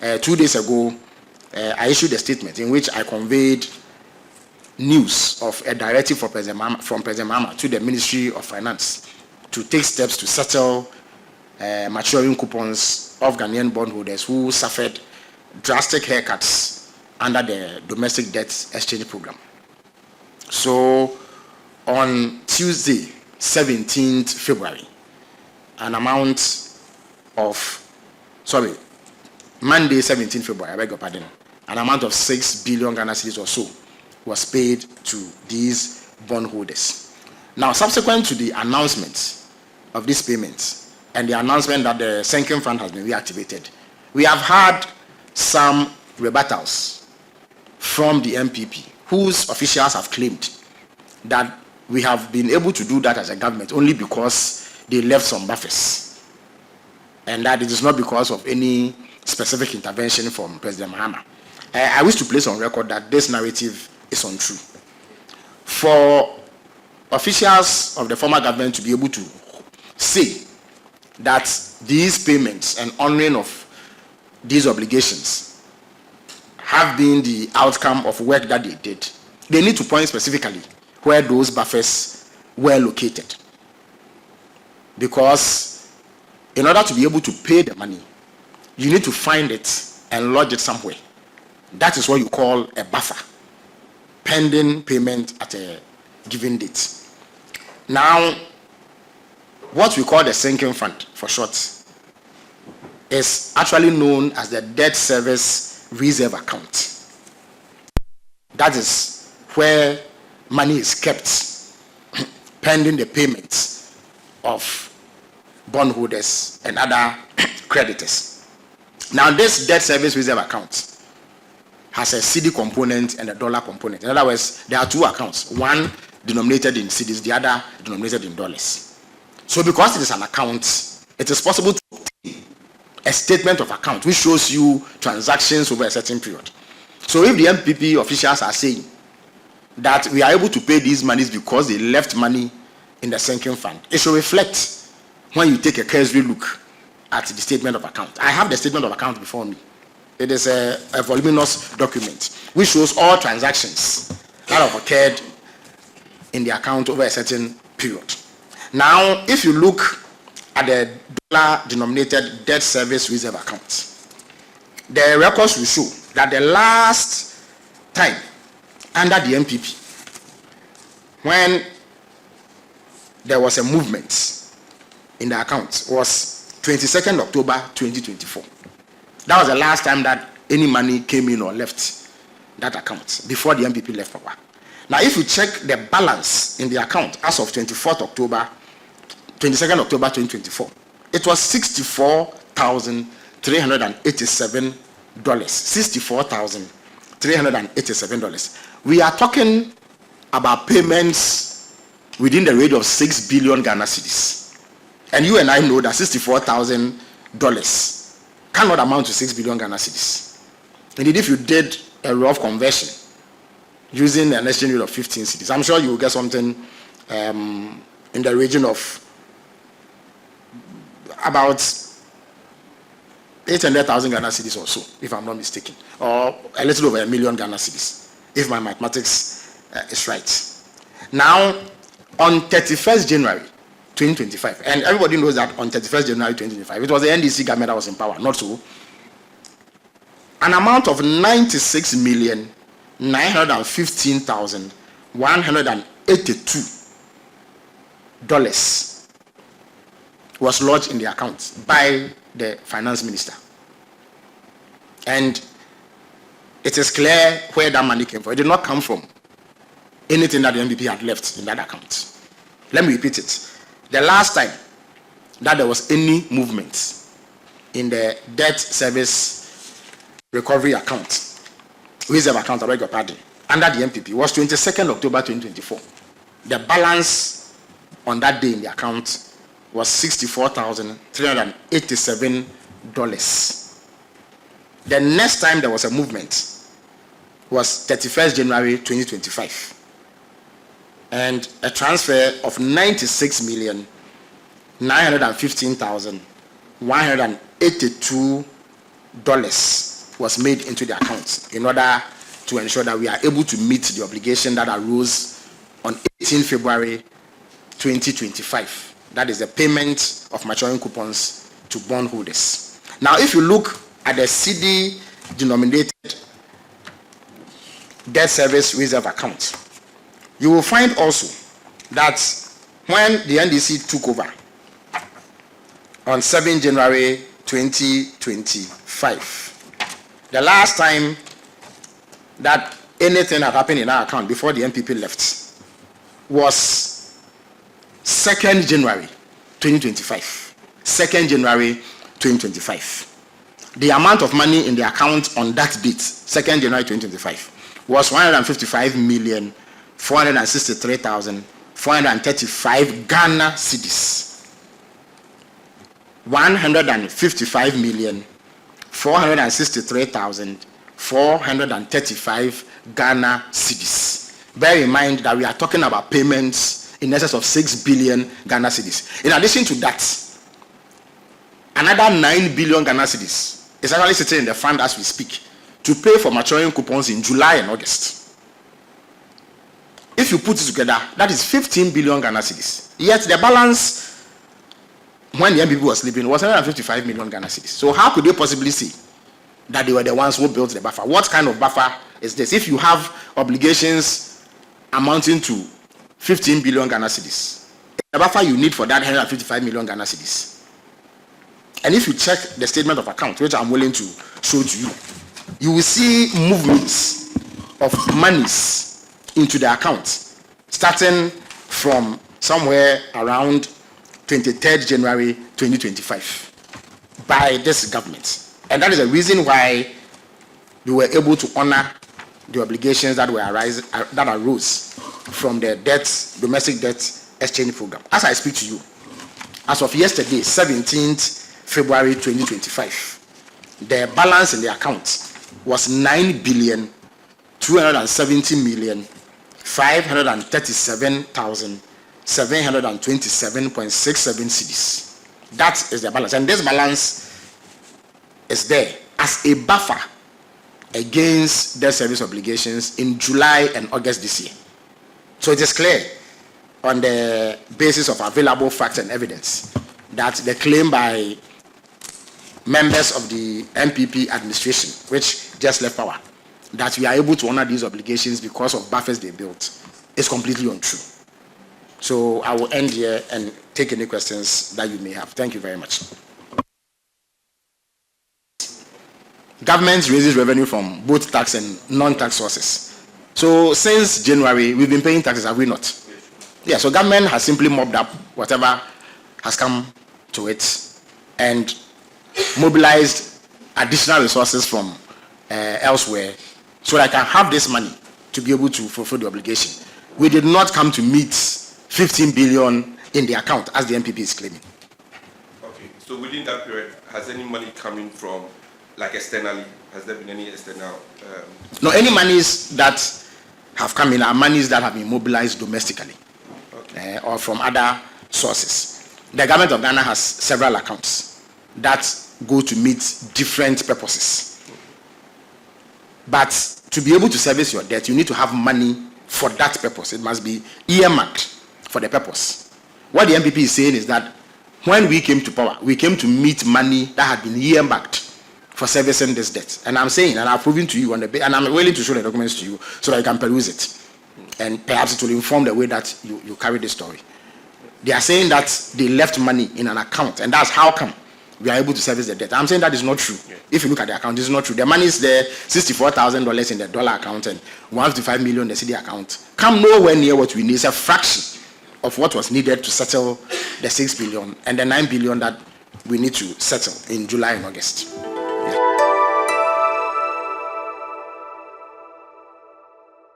2 days ago, I issued a statement in which I conveyed news of a directive from President Mahama to the Ministry of Finance to take steps to settle maturing coupons of Ghanaian bondholders who suffered drastic haircuts under the domestic debt exchange program. So on Tuesday, 17th February, Monday, 17th February, I beg your pardon, an amount of 6 billion Ghana cedis or so was paid to these bondholders. Now, subsequent to the announcement of these payments and the announcement that the sinking fund has been reactivated, we have had some rebuttals from the NPP, whose officials have claimed that we have been able to do that as a government only because they left some buffers, and that it is not because of any specific intervention from President Mahama. I wish to place on record that this narrative is untrue. For officials of the former government to be able to say that these payments and honoring of these obligations have been the outcome of work that they did, they need to point specifically where those buffers were located. Because in order to be able to pay the money, you need to find it and lodge it somewhere. That is what you call a buffer, pending payment at a given date. Now, what we call the sinking fund, for short, is actually known as the debt service reserve account. That is where money is kept pending the payments of bondholders and other creditors. Now, this debt service reserve account has a Cedi component and a dollar component. In other words, there are two accounts, one denominated in cedis, the other denominated in dollars. So because it is an account, it is possible to obtain a statement of account which shows you transactions over a certain period. So if the NPP officials are saying that we are able to pay these monies because they left money in the sinking fund, it should reflect when you take a cursory look at the statement of account. I have the statement of account before me. It is a voluminous document which shows all transactions that have occurred in the account over a certain period. Now, if you look at the dollar-denominated debt service reserve account, the records will show that the last time under the NPP, when there was a movement in the account, was 22nd October 2024. That was the last time that any money came in or left that account before the NPP left power. Now, if you check the balance in the account as of 22nd October 2024, it was $64,387. $64,387. We are talking about payments within the range of 6 billion Ghana cedis. And you and I know that $64,000 cannot amount to 6 billion Ghana cedis. Indeed, if you did a rough conversion using an exchange rate of 15 cedis, I'm sure you will get something in the region of about 800,000 Ghana cedis or so, if I'm not mistaken, or a little over 1 million Ghana cedis, if my mathematics is right. Now, on 31st January 2025, and everybody knows that on 31st January 2025, it was the NDC government that was in power, not so. An amount of $96,915,182 was lodged in the account by the finance minister. And it is clear where that money came from. It did not come from anything that the NPP had left in that account. Let me repeat it. The last time that there was any movement in the debt service recovery account, reserve account, I beg your pardon, under the NPP was 22nd October 2024. The balance on that day in the account was $64,387. The next time there was a movement was 31st January 2025. And a transfer of $96,915,182 was made into the accounts in order to ensure that we are able to meet the obligation that arose on 18 February 2025. That is the payment of maturing coupons to bondholders. Now, if you look at the Cedi denominated debt service reserve account, you will find also that when the NDC took over on 7 January 2025, the last time that anything had happened in our account before the NPP left was 2nd January 2025. 2nd January 2025. The amount of money in the account on that date, 2nd January 2025, was 155,463,435 Ghana cedis. 155,463,435 Ghana cedis. Bear in mind that we are talking about payments in excess of 6 billion Ghana cedis. In addition to that, another 9 billion Ghana cedis is actually sitting in the fund as we speak to pay for maturing coupons in July and August. If you put it together, that is 15 billion Ghana cedis. Yet the balance when the NPP was sleeping was 155 million Ghana cedis. So how could they possibly say that they were the ones who built the buffer? What kind of buffer is this? If you have obligations amounting to 15 billion Ghana cedis, the buffer you need for that 155 million Ghana cedis. And if you check the statement of account, which I'm willing to show to you, you will see movements of monies into the account starting from somewhere around 23rd January 2025 by this government. And that is the reason why we were able to honor the obligations that arose from the domestic debt exchange program. As I speak to you, as of yesterday, 17th February 2025, the balance in the account was 9,270,537,727.67 cedis. That is the balance. And this balance is there as a buffer against debt service obligations in July and August this year. So it is clear on the basis of available facts and evidence that the claim by members of the NPP administration, which just left power, that we are able to honor these obligations because of buffers they built, is completely untrue. So I will end here and take any questions that you may have. Thank you very much. Government raises revenue from both tax and non-tax sources. So since January, we've been paying taxes, have we not? Yeah, so government has simply mopped up whatever has come to it and mobilized additional resources from elsewhere so that I can have this money to be able to fulfill the obligation. We did not come to meet 15 billion in the account as the NPP is claiming. Okay, so within that period, has any money coming from, like externally, has there been any external? No, any monies that have come in are monies that have been mobilized domestically, okay, or from other sources. The government of Ghana has several accounts that go to meet different purposes. But to be able to service your debt, you need to have money for that purpose. It must be earmarked for the purpose. What the NPP is saying is that when we came to power, we came to meet money that had been earmarked for servicing this debt. And I'm saying, and I've proven to you, and I'm willing to show the documents to you so that you can peruse it. And perhaps it will inform the way that you carry this story. They are saying that they left money in an account, and that's how come we are able to service the debt. I'm saying that is not true. Yeah. If you look at the account, it's not true. The money is there, $64,000 in the dollar account and $155 million in the Cedi account. Come nowhere near what we need. It's a fraction of what was needed to settle the 6 billion and the 9 billion that we need to settle in July and August.